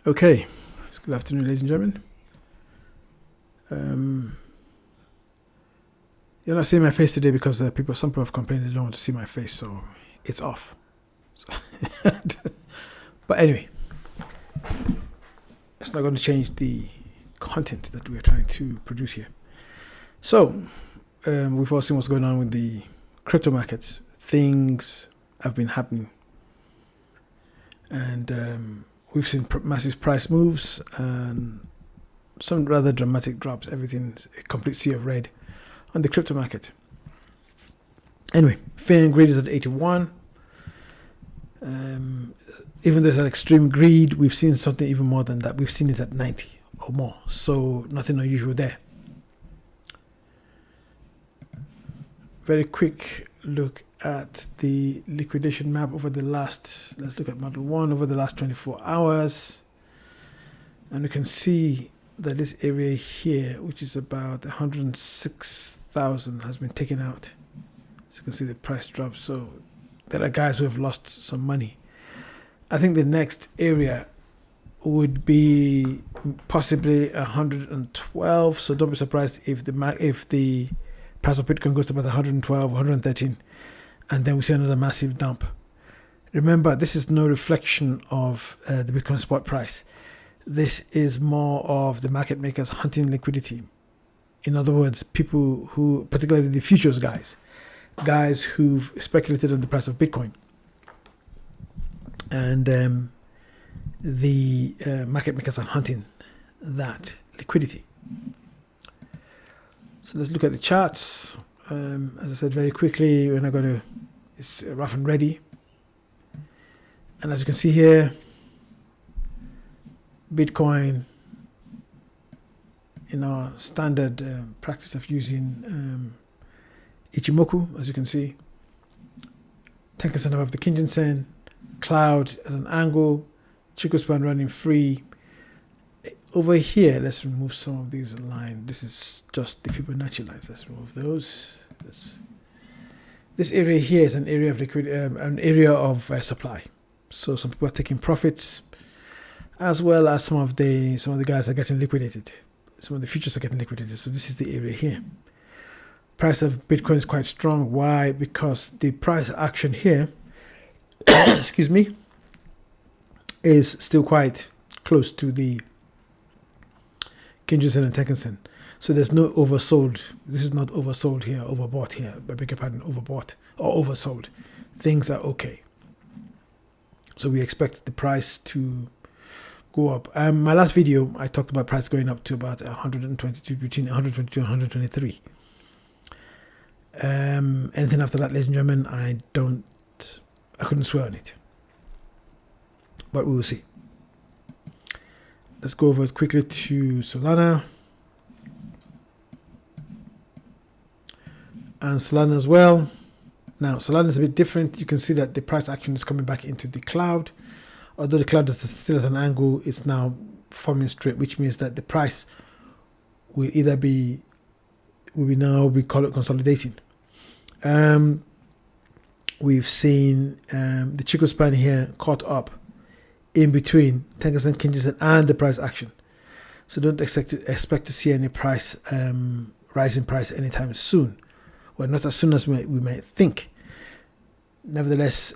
Okay, good afternoon, ladies and gentlemen. You're not seeing my face today because some people have complained they don't want to see my face, so it's off. So but anyway, it's not going to change the content that we're trying to produce here. So we've all seen what's going on with the crypto markets. Things have been happening, and we've seen massive price moves and some rather dramatic drops. Everything's a complete sea of red on the crypto market. Anyway, fear and greed is at 81. Even though it's an extreme greed, we've seen something even more than that. We've seen it at 90 or more. So nothing unusual there. Very quick look at the liquidation map over the last, let's look at model 1 over the last 24 hours. And you can see that this area here, which is about 106,000, has been taken out. So you can see the price drop. So there are guys who have lost some money. I think the next area would be possibly 112. So don't be surprised if the price of Bitcoin goes to about 112, 113, and then we see another massive dump. Remember, this is no reflection of the Bitcoin spot price. This is more of the market makers hunting liquidity. In other words, people who, particularly the futures guys who've speculated on the price of Bitcoin. And the market makers are hunting that liquidity. So let's look at the charts. As I said very quickly, we're not going to, it's rough and ready. And as you can see here, Bitcoin, in our standard practice of using Ichimoku, as you can see, 10% above the Kijun-sen, cloud at an angle, Chico span running free. Over here, let's remove some of these lines. This is just the Fibonacci lines. Let's remove those. This area here is an area of an area of supply. So some people are taking profits, as well as some of the guys are getting liquidated. Some of the futures are getting liquidated. So this is the area here. Price of Bitcoin is quite strong. Why? Because the price action here, excuse me, is still quite close to the Kijun-sen and Tenkan-sen. So there's no oversold. This is not oversold here, overbought here. I beg your pardon, overbought or oversold. Things are okay. So we expect the price to go up. My last video, I talked about price going up to about 122, between 122 and 123. Anything after that, ladies and gentlemen, I couldn't swear on it. But we will see. Let's go over quickly to Solana. And Solana as well. Now, Solana is a bit different. You can see that the price action is coming back into the cloud. Although the cloud is still at an angle, it's now forming straight, which means that the price will either be consolidating. We've seen the Chico span here caught up in between Tenkan-sen, Kijun-sen, and the price action. So don't expect to see any price rise in price anytime soon. Well, not as soon as we might think. Nevertheless,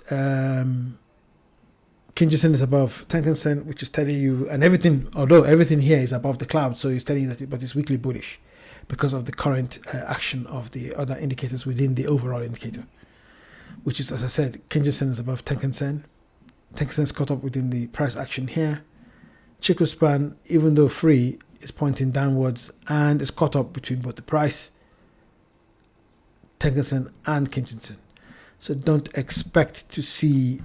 Kijun-sen is above Tenkan-sen, which is telling you, and everything, although everything here is above the cloud, so it's telling you that, but it's weakly bullish because of the current action of the other indicators within the overall indicator, which is, as I said, Kijun-sen is above Tenkan-sen. Tenkan-sen is caught up within the price action here. Chico span, even though free, is pointing downwards and is caught up between both the price, Tenkan-sen, and Kijun-sen. So don't expect to see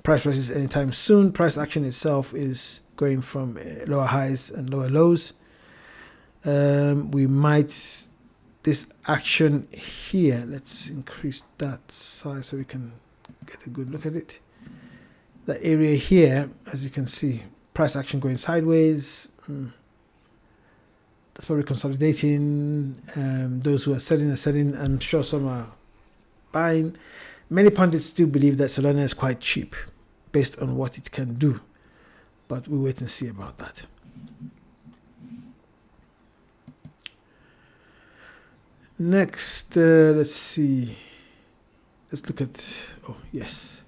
price rises anytime soon. Price action itself is going from lower highs and lower lows. This action here, let's increase that size so we can get a good look at it. That area here, as you can see, price action going sideways. That's probably consolidating. Those who are selling are selling. I'm sure some are buying. Many pundits still believe that Solana is quite cheap based on what it can do. but we'll wait and see about that. Next, let's see. Let's look at, oh yes.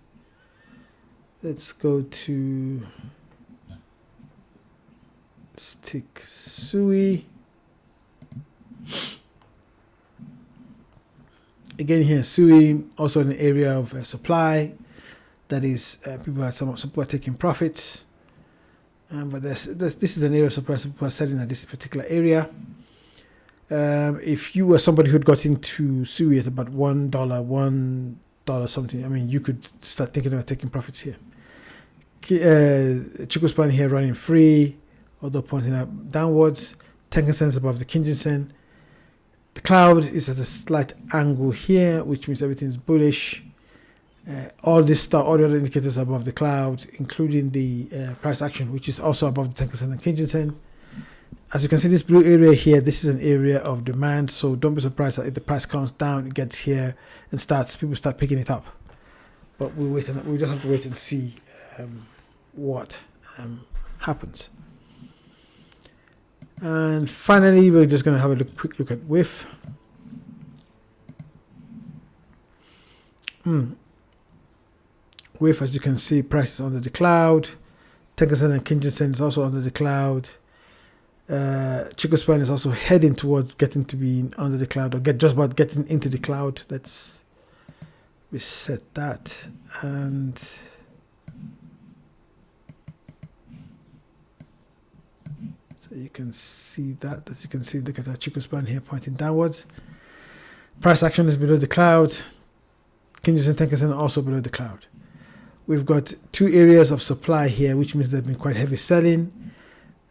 Let's go to, let's take SUI. Again here, SUI, also an area of supply. That is, some people are taking profits. But this is an area of supply, some people are selling at this particular area. If you were somebody who'd got into SUI at about $1 something, I mean, you could start thinking about taking profits here. Chico span here running free, although pointing out downwards. Tenkan-sen is above the Kijun-sen. The cloud is at a slight angle here, which means everything's bullish. All the other indicators are above the cloud, including the price action, which is also above the Tenkan-sen and Kijun-sen. As you can see, this blue area here, this is an area of demand, so don't be surprised that if the price comes down, it gets here and people start picking it up. But we just have to wait and see what happens. And finally, we're just going to have a quick look at WIF. WIF, as you can see, price is under the cloud. Tenkan-sen and Kijun-sen is also under the cloud. Chico span is also heading towards getting to be under the cloud, or just about getting into the cloud. Let's reset that, and so you can see that. As you can see, look at our Chico span here pointing downwards. Price action is below the cloud. Kijun-sen and Tenkan-sen are also below the cloud. We've got two areas of supply here, which means there's been quite heavy selling.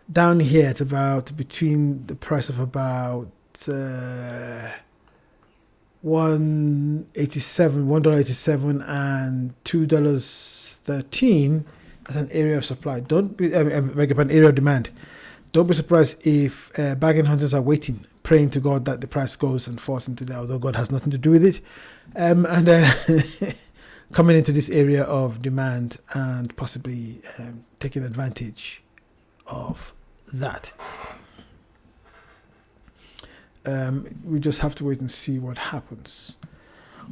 Down here at about between the price of about $1.87 and $2.13. That's an area of supply. Don't be an area of demand. Don't be surprised if bargain hunters are waiting, praying to God that the price goes and falls into there, although God has nothing to do with it, and coming into this area of demand and possibly taking advantage of that. We just have to wait and see what happens.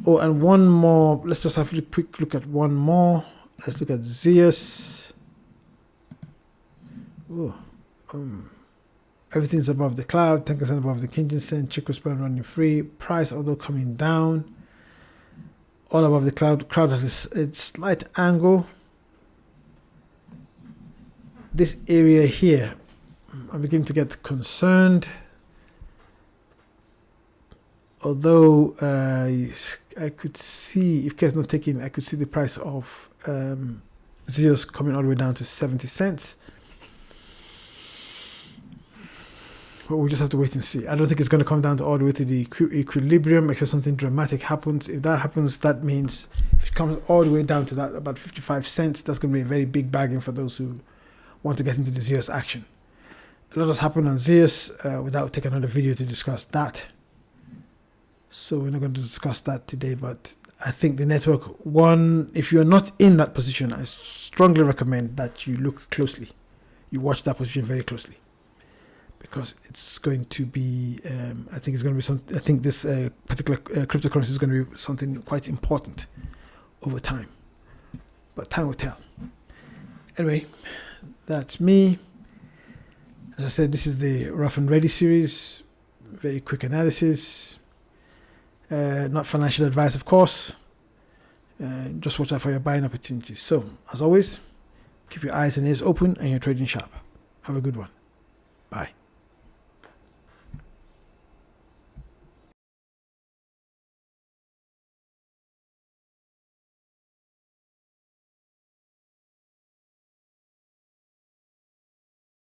Oh, and one more. Let's just have a quick look at one more. Let's look at ZEUS. Oh, everything's above the cloud. 10% above the Kijun-sen. Chico span running free. Price, although coming down, all above the cloud. Crowd has a slight angle. This area here, I'm beginning to get concerned. Although I could see, if care is not taken, I could see the price of ZEUS coming all the way down to 70 cents. But we'll just have to wait and see. I don't think it's going to come down to all the way to the equilibrium, except something dramatic happens. If that happens, that means if it comes all the way down to that, about 55 cents, that's going to be a very big bargain for those who want to get into the ZEUS action. A lot has happened on ZEUS without taking another video to discuss that. So we're not going to discuss that today, but I think the network, one, if you're not in that position, I strongly recommend that you look closely. You watch that position very closely, because it's going to be, I think this particular cryptocurrency is going to be something quite important over time, but time will tell. Anyway, that's me. As I said, this is the Rough and Ready series, very quick analysis. Not financial advice, of course. Just watch out for your buying opportunities. So, as always, keep your eyes and ears open and your trading sharp. Have a good one. Bye.